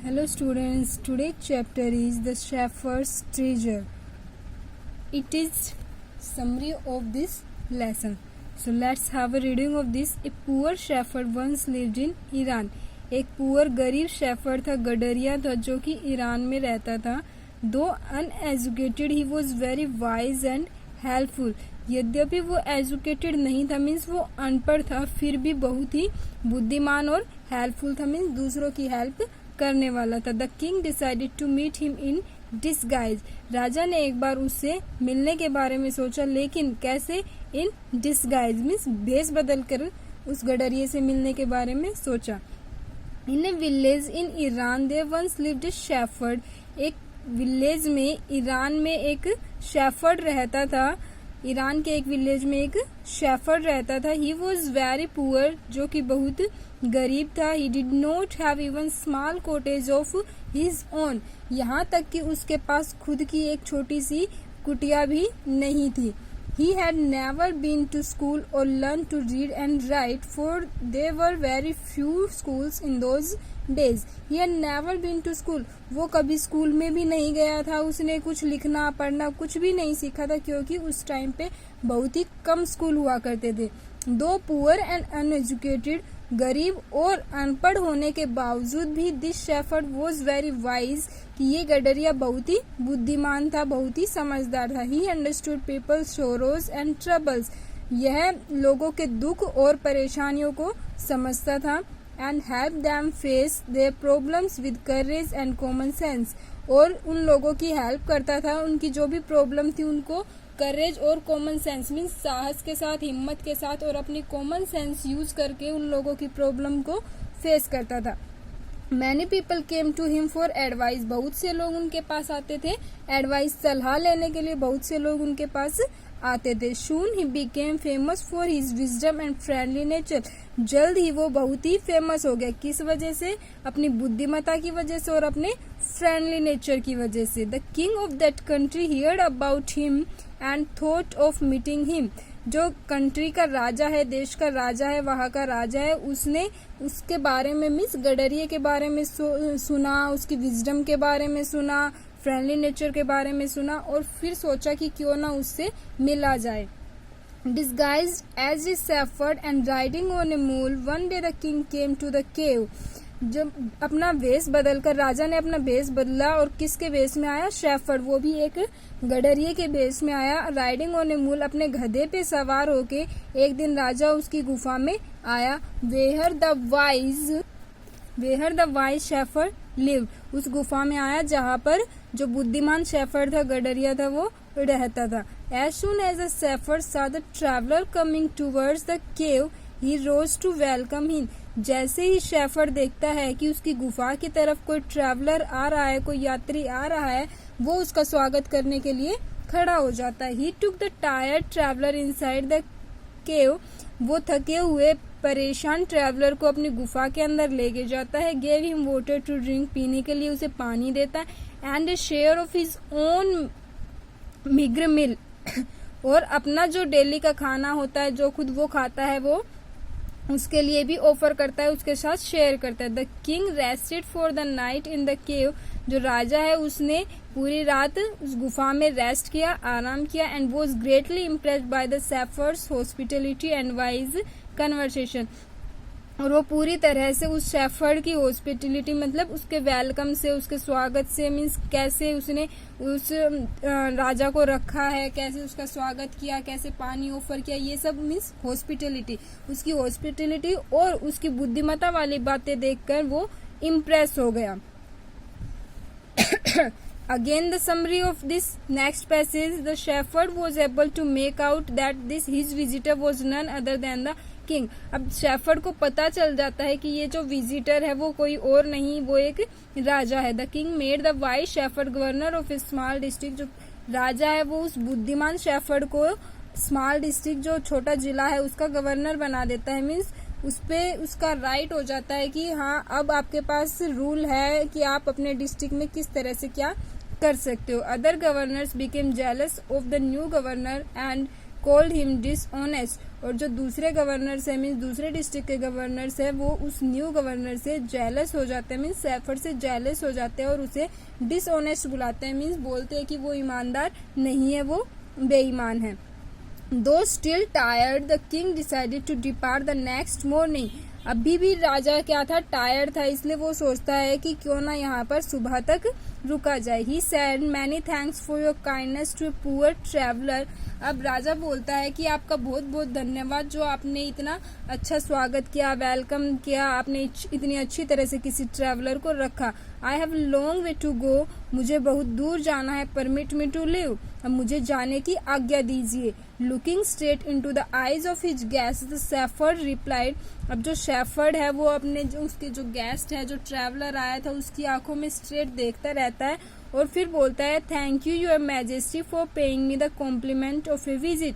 Hello students, today's chapter is the Shepherd's Treasure. It is summary of this lesson. So let's have a reading of this. A poor shepherd once lived in Iran. एक poor गरीब shepherd था, गडरिया था, जो कि Iran में रहता था. दो uneducated he was very wise and helpful. यद्यपि वो एजुकेटेड नहीं था, मीन्स वो अनपढ़ था, फिर भी बहुत ही बुद्धिमान और हेल्पफुल था, मीन्स दूसरों की हेल्प करने वाला था. The king decided to meet him in disguise. राजा ने एक बार उससे मिलने के बारे में सोचा, लेकिन कैसे? इन डिसगाइज मीन्स भेष बदल कर उस गडरिये से मिलने के बारे में सोचा. In a village in Iran there once lived a shepherd. एक विलेज में ईरान में एक शेफर्ड रहता था. ईरान के एक विलेज में एक शेफर्ड रहता था. ही वॉज वेरी पुअर, जो कि बहुत गरीब था. He did not have even small cottage of his own. यहाँ तक कि उसके पास खुद की एक छोटी सी कुटिया भी नहीं थी. He had never been to school or learned to read and write, for there were very few schools in those days. He had never been to school. वो कभी स्कूल में भी नहीं गया था. उसने कुछ लिखना पढ़ना कुछ भी नहीं सीखा था, क्योंकि उस टाइम पे बहुत ही कम स्कूल हुआ करते थे. दो पुअर एंड अनएजुकेटेड, गरीब और अनपढ़ होने के बावजूद भी this shepherd was very wise, कि ये गडरिया बहुत ही बुद्धिमान था, बहुत ही समझदार था. He understood people's sorrows and troubles. यह लोगों के दुख और परेशानियों को समझता था. And help them face their problems with courage and common sense. और उन लोगों की हेल्प करता था, उनकी जो भी प्रॉब्लम थी उनको करेज और कॉमन सेंस मीन्स साहस के साथ, हिम्मत के साथ और अपनी कॉमन सेंस यूज करके उन लोगों की प्रॉब्लम को फेस करता था. Many people came to him for advice. बहुत से लोग उनके पास आते थे एडवाइस, सलाह लेने के लिए बहुत से लोग उनके पास आते थे. Soon he became famous for his wisdom and friendly nature. जल्द ही वो बहुत ही फेमस हो गया. किस वजह से? अपनी बुद्धिमत्ता की वजह से और अपने फ्रेंडली नेचर की वजह से. The king of that country heard about him and thought of meeting him. जो कंट्री का राजा है, देश का राजा है, वहाँ का राजा है, उसने उसके बारे में मीन्स गडरिये के बारे में सुना, उसकी विजडम के बारे में सुना, फ्रेंडली नेचर के बारे में सुना, और फिर सोचा कि क्यों ना उससे मिला जाए. Disguised as a shepherd and riding on a mule, one day the king came to the cave. जब अपना वेश बदलकर राजा ने अपना वेश बदला और किसके वेश में आया? शेफर्ड, वो भी एक गडरिये के वेश में आया. राइडिंग ऑन ए मूल, अपने गधे पे सवार होके एक दिन राजा उसकी गुफा में आया. Where the wise shepherd live. उस गुफा में आया जहाँ पर जो बुद्धिमान शेफर्ड था, गडरिया था, वो रहता था. As soon as the shepherd saw the traveler coming towards the cave, he rose to welcome him. जैसे ही शेफर्ड देखता है कि उसकी गुफा की तरफ कोई ट्रैवलर आ रहा है, कोई यात्री आ रहा है, वो उसका स्वागत करने के लिए खड़ा हो जाता है. He took the tired traveler inside the cave. वो थके हुए परेशान ट्रैवलर को अपनी गुफा के अंदर लेके जाता है. Gave him water to drink, पीने के लिए उसे पानी देता है. And a share of his own meager meal. और अपना जो डेली का खाना होता है, जो खुद वो खाता है, वो उसके लिए भी ऑफर करता है, उसके साथ शेयर करता है. The king rested for the night in the cave. जो राजा है उसने पूरी रात उस गुफा में रेस्ट किया, आराम किया. And was greatly impressed by the shepherd's hospitality and wise conversation. और वो पूरी तरह से उस शेफर्ड की हॉस्पिटलिटी मतलब उसके वेलकम से, उसके स्वागत से, मीन्स कैसे उसने उस राजा को रखा है, कैसे उसका स्वागत किया, कैसे पानी ऑफर किया, ये सब मीन्स हॉस्पिटलिटी, उसकी हॉस्पिटलिटी और उसकी बुद्धिमत्ता वाली बातें देखकर वो इम्प्रेस हो गया. Again, the summary of this next passage, the shepherd was able to make out that his visitor was none other than the king. अब शेफर्ड को पता चल जाता है कि ये जो विजिटर है वो कोई और नहीं, वो एक राजा है. The king made the wise shepherd governor of a small district. जो राजा है वो उस बुद्धिमान शेफर्ड को स्मॉल डिस्ट्रिक्ट, जो छोटा जिला है, उसका गवर्नर बना देता है. मीन्स उस पे उसका राइट हो जाता है कि हाँ, अब आपके पास रूल है कि आप अपने डिस्ट्रिक्ट में किस तरह से क्या कर सकते हो. Other governors became jealous of the new governor and called him dishonest. और जो दूसरे गवर्नर्स है मीन्स दूसरे डिस्ट्रिक्ट के गवर्नर्स है वो उस न्यू गवर्नर से जेलस हो जाते हैं, मीन्स शेफर्ड से जेलस हो जाते हैं और उसे डिसऑनेस्ट बुलाते हैं, मीन्स बोलते हैं कि वो ईमानदार नहीं है, वो बेईमान है। Though still tired, the king decided to depart the next morning. अभी भी राजा क्या था, टायर्ड था, इसलिए वो सोचता है कि क्यों ना यहाँ पर सुबह तक रुका जाए। He said many thanks for your kindness to a poor traveler. अब राजा बोलता है कि आपका बहुत बहुत धन्यवाद जो आपने इतना अच्छा स्वागत किया, वेलकम किया, आपने इतनी अच्छी तरह से किसी ट्रैवलर को रखा। I have a long way to go. मुझे बहुत दूर जाना है। Permit me to leave. अब मुझे जाने की आज्ञा दीजिए। Looking straight into the eyes of his guest, the shepherd replied. अब जो शेफर्ड है वो अपने जो उसके जो गेस्ट है, जो ट्रैवलर आया था, उसकी आंखों में स्ट्रेट देखता रहता है और फिर बोलता है thank you your majesty for paying me the compliment of a visit.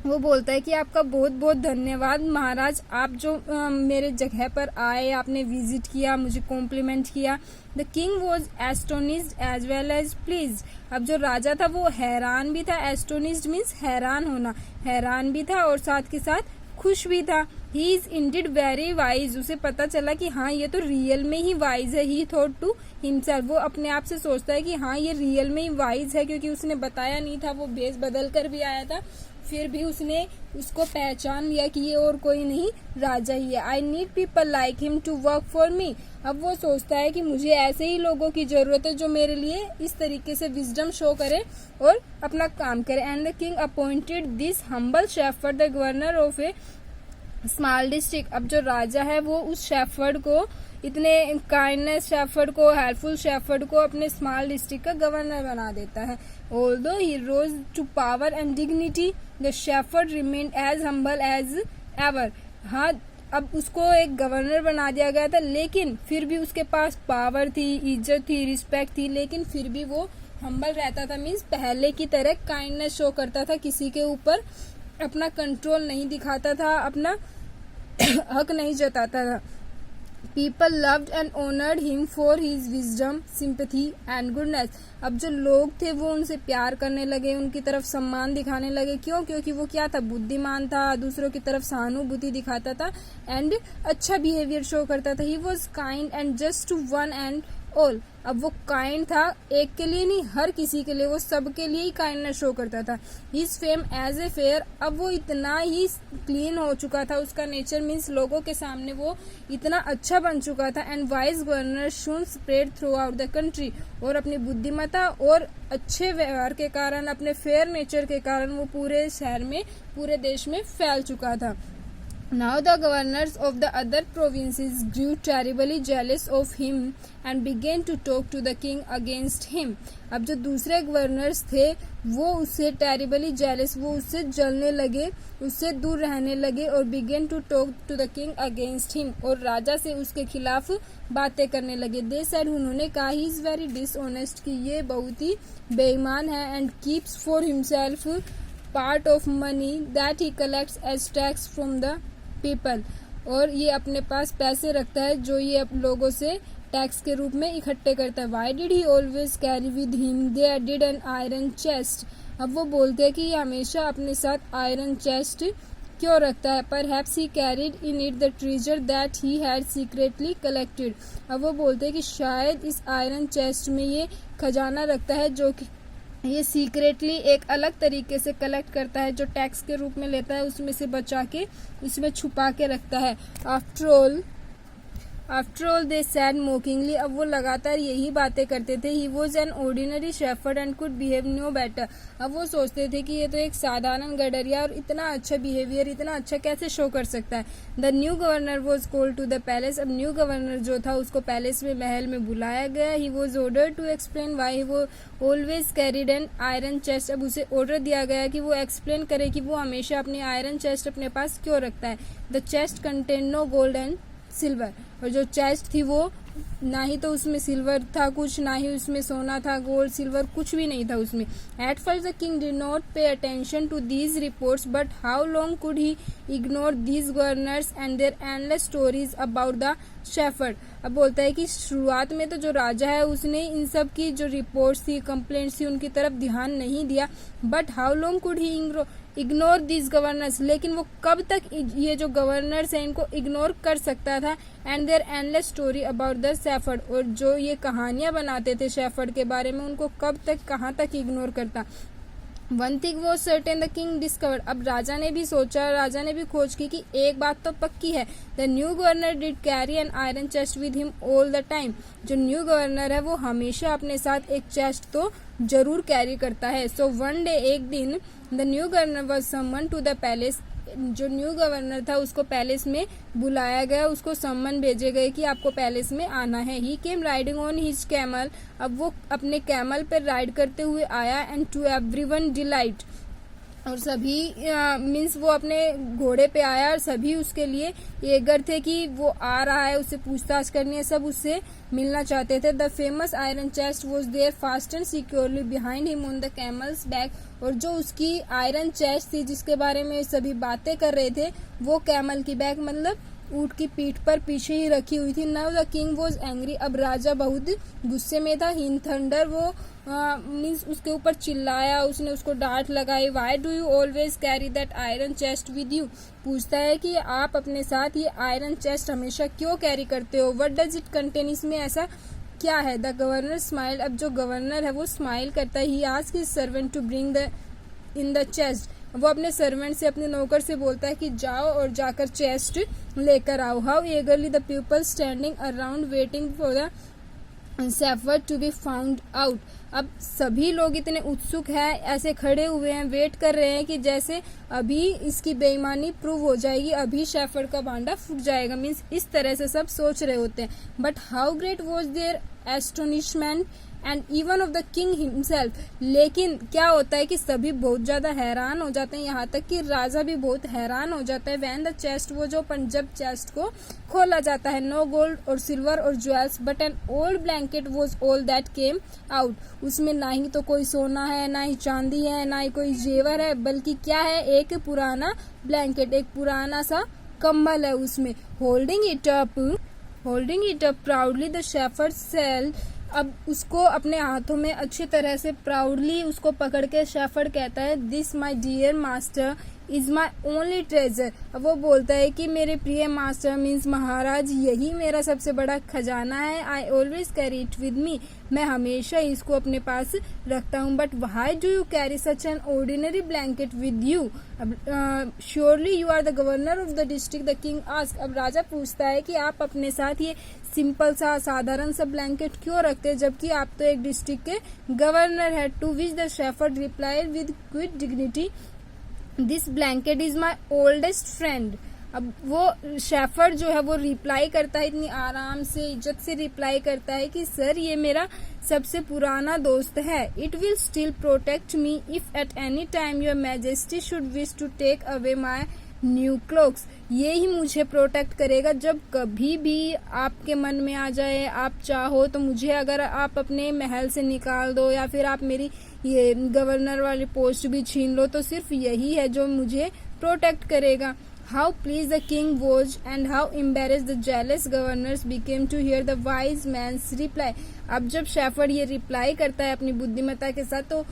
वो बोलता है कि आपका बहुत बहुत धन्यवाद महाराज, आप जो मेरे जगह पर आए, आपने विजिट किया, मुझे कॉम्प्लीमेंट किया। The king was astonished as well as please. अब जो राजा था वो हैरान भी था, एस्टोनिस्ड मीन्स हैरान होना, हैरान भी था और साथ के साथ खुश भी था। He is indeed very wise. उसे पता चला कि हाँ ये तो रियल में ही वाइज है। He thought to himself. वो अपने आप से सोचता है कि हाँ ये रियल में ही वाइज है, क्योंकि उसने बताया नहीं था, वो भेष बदल कर भी आया था, फिर भी उसने उसको पहचान लिया कि ये और कोई नहीं राजा ही है। I need people like him to work for me. अब वो सोचता है कि मुझे ऐसे ही लोगों की जरूरत है जो मेरे लिए इस तरीके से विजडम शो करे और अपना काम करे। And the king appointed this humble shepherd the governor of a small district. अब जो राजा है वो उस शेफर्ड को, इतने काइंडनेस शेफर्ड को, हेल्पफुल शेफर्ड को अपने स्मॉल डिस्ट्रिक्ट का गवर्नर बना देता है। Although he rose to power and dignity, the shepherd remained as humble as ever. हाँ, अब उसको एक गवर्नर बना दिया गया था, लेकिन फिर भी उसके पास पावर थी, इज्जत थी, रिस्पेक्ट थी, लेकिन फिर भी वो हम्बल रहता था, मीन्स पहले की तरह काइंडनेस शो करता था, किसी के ऊपर अपना कंट्रोल नहीं दिखाता था, अपना हक नहीं जताता था। People loved and honoured him for his wisdom, sympathy and goodness. अब जो लोग थे वो उनसे प्यार करने लगे, उनकी तरफ सम्मान दिखाने लगे। क्यों? क्योंकि वो क्या था, बुद्धिमान था, दूसरों की तरफ सहानुभूति दिखाता था एंड अच्छा बिहेवियर शो करता था। He was kind and just to one and all. अब वो काइंड था, एक के लिए नहीं, हर किसी के लिए, वो सबके लिए ही काइंडनेस शो करता था। His fame as a fair. अब वो इतना ही क्लीन हो चुका था, उसका नेचर मीन्स लोगों के सामने वो इतना अच्छा बन चुका था। And wise governor soon spread throughout the country. और अपनी बुद्धिमत्ता और अच्छे व्यवहार के कारण, अपने फेयर नेचर के कारण वो पूरे शहर में, पूरे देश में फैल चुका था। Now the governors of the other provinces grew terribly jealous of him and began to talk to the king against him. अब जो दूसरे गवर्नर्स थे वो उससे terribly jealous, वो उससे जलने लगे, उससे दूर रहने लगे और began to talk to the king against him, और राजा से उसके खिलाफ बातें करने लगे। They said, उन्होंने कहा he is very dishonest, कि ये बहुत ही बेईमान है, and keeps for himself part of money that he collects as tax from the people. और ये अपने पास पैसे रखता है जो ये लोगों से टैक्स के रूप में इकट्ठे करता है। Why did he always carry with him they did an iron chest. अब वो बोलते हैं कि ये हमेशा अपने साथ आयरन चेस्ट क्यों रखता है। Perhaps he carried in it the treasure that he had secretly collected. अब वो बोलते हैं कि शायद इस आयरन चेस्ट में ये खजाना रखता है जो कि ये सीक्रेटली एक अलग तरीके से कलेक्ट करता है, जो टैक्स के रूप में लेता है, उसमें से बचा के उसमें छुपा के रखता है। After all they said mockingly. अब वो लगातार यही बातें करते थे। He was an ordinary shepherd and could behave no better. अब वो सोचते थे कि ये तो एक साधारण गडरिया और इतना अच्छा बिहेवियर, इतना अच्छा कैसे शो कर सकता है। The new governor was called to the palace. अब न्यू गवर्नर जो था उसको पैलेस में, महल में बुलाया गया। He was order to explain why वो always carried an iron chest. अब उसे ऑर्डर दिया गया कि वो एक्सप्लेन करे कि वो हमेशा अपनी आयरन चेस्ट अपने पास क्यों रखता है। The chest contain no gold and silver. और जो चेस्ट थी वो ना ही तो उसमें सिल्वर था कुछ, ना ही उसमें सोना था, गोल्ड सिल्वर कुछ भी नहीं था उसमें। At first the king did not pay attention to these reports, but how long could he ignored these governors and their endless stories about the shepherd. अब बोलता है कि शुरुआत में तो जो राजा है उसने इन सब की जो रिपोर्ट्स थी, कंप्लेंट्स थी, उनकी तरफ ध्यान नहीं दिया. But how long could he ignore this governors, लेकिन वो कब तक ये जो गवर्नर्स हैं इनको इग्नोर कर सकता था. And their endless story about the shepherd, और जो ये कहानियां बनाते थे शेफर्ड के बारे में उनको कब तक कहाँ तक इग्नोर करता. वन थिंग वो सर्टेन द किंग डिस्कवर्ड, अब राजा ने भी सोचा, राजा ने भी खोज की कि एक बात तो पक्की है. The new governor did carry N iron chest with him all the time, जो न्यू गवर्नर है वो हमेशा अपने साथ एक चेस्ट तो जरूर कैरी करता है. सो वन डे, एक दिन, the new governor was summon to the palace, जो न्यू गवर्नर था उसको पैलेस में बुलाया गया, उसको सम्मन भेजे गए कि आपको पैलेस में आना है. ही केम राइडिंग ऑन हिज कैमल, अब वो अपने कैमल पर राइड करते हुए आया. एंड टू एवरीवन डिलाइट, और सभी मीन्स वो अपने घोड़े पे आया और सभी उसके लिए एगर थे कि वो आ रहा है, उससे पूछताछ करनी है, सब उससे मिलना चाहते थे. The famous iron chest was there fast and securely behind him on the camel's back, और जो उसकी आयरन चेस्ट थी जिसके बारे में सभी बातें कर रहे थे वो कैमल की बैक मतलब ऊंट की पीठ पर पीछे ही रखी हुई थी. Now the king was angry, अब राजा बहुत गुस्से में था. ही थंडर, वो मीन्स उसके ऊपर चिल्लाया, उसने उसको डांट लगाई. Why do you always carry that iron chest with you, पूछता है कि आप अपने साथ ये आयरन चेस्ट हमेशा क्यों कैरी करते हो. व्हाट डज इट कंटेन, इसमें ऐसा क्या है. द गवर्नर स्माइल, अब जो गवर्नर है वो स्माइल करता है. He asked his servant to bring in the chest, वो अपने सर्वेंट से, अपने नौकर से बोलता है कि जाओ और जाकर चेस्ट लेकर आओ. How eagerly the people standing around waiting for the shepherd to be found out, अब सभी लोग इतने उत्सुक हैं, ऐसे खड़े हुए हैं, वेट कर रहे हैं कि जैसे अभी इसकी बेईमानी प्रूव हो जाएगी, अभी शेफर्ड का भांडा फूट जाएगा. मीन्स इस तरह से सब सोच रहे होते हैं. But how great was their astonishment and even of the king himself, लेकिन क्या होता है कि सभी बहुत ज्यादा हैरान हो जाते हैं, यहाँ तक कि राजा भी बहुत हैरान हो जाता है. वैन द चेस्ट, वो जो जब चेस्ट को खोला जाता है, नो गोल्ड और सिल्वर और jewels but an old blanket was all that came out, उसमें ना ही तो कोई सोना है, ना ही चांदी है, ना ही कोई जेवर है, बल्कि क्या है, एक पुराना ब्लैंकेट, एक पुराना सा कंबल है उसमें. Holding it up proudly the shepherd said, अब उसको अपने हाथों में अच्छी तरह से प्राउडली उसको पकड़ के शेफर्ड कहता है, this my dear master is my only treasure. अब वो बोलता है कि मेरे प्रिय मास्टर मीन्स महाराज, यही मेरा सबसे बड़ा खजाना है. I always carry it with me, मैं हमेशा इसको अपने पास रखता हूँ. But why do you carry such an ordinary blanket with you, surely you are the governor of the district, the king ask. अब राजा पूछता है कि आप अपने साथ ये सिंपल सा साधारण सा ब्लैंकेट क्यों रखते हैं, जबकि आप तो एक डिस्ट्रिक्ट के गवर्नर है. To which the shepherd replied with quiet dignity, this blanket is my oldest friend. अब वो शेफर्ड जो है वो रिप्लाई करता है, इतनी आराम से, इज्जत से रिप्लाई करता है कि सर ये मेरा सबसे पुराना दोस्त है. It will still protect me if at any time your majesty should wish to take away my new cloaks, ये ही मुझे प्रोटेक्ट करेगा जब कभी भी आपके मन में आ जाए, आप चाहो तो मुझे अगर आप अपने महल से निकाल दो या फिर आप मेरी ये गवर्नर वाली पोस्ट भी छीन लो, तो सिर्फ यही है जो मुझे प्रोटेक्ट करेगा. How pleased the king was and how embarrassed the jealous governors became to hear the wise man's reply. अब जब शेफर्ड ये रिप्लाई करता है अपनी बुद्धिमत्ता के साथ, तो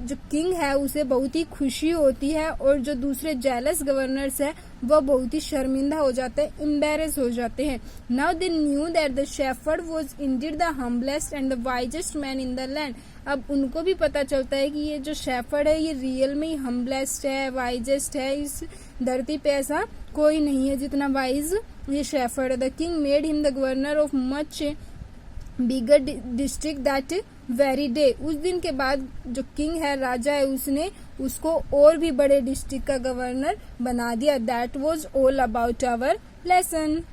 जो किंग है उसे बहुत ही खुशी होती है, और जो दूसरे जेलस गवर्नर्स है वह बहुत ही शर्मिंदा हो जाते हैं, एम्बेरस हो जाते हैं. Now they knew that the shepherd was Indeed the humblest and the wisest man in the land. अब उनको भी पता चलता है कि ये जो शेफर्ड है ये रियल में ही हम्बलेस्ट है, वाइजेस्ट है, इस धरती पे ऐसा कोई नहीं है जितना वाइज ये शेफर्ड है. The king made him the governor of much bigger district that very day. उस दिन के बाद जो किंग है, राजा है, उसने उसको और भी बड़े डिस्ट्रिक्ट का गवर्नर बना दिया. That was all about our lesson.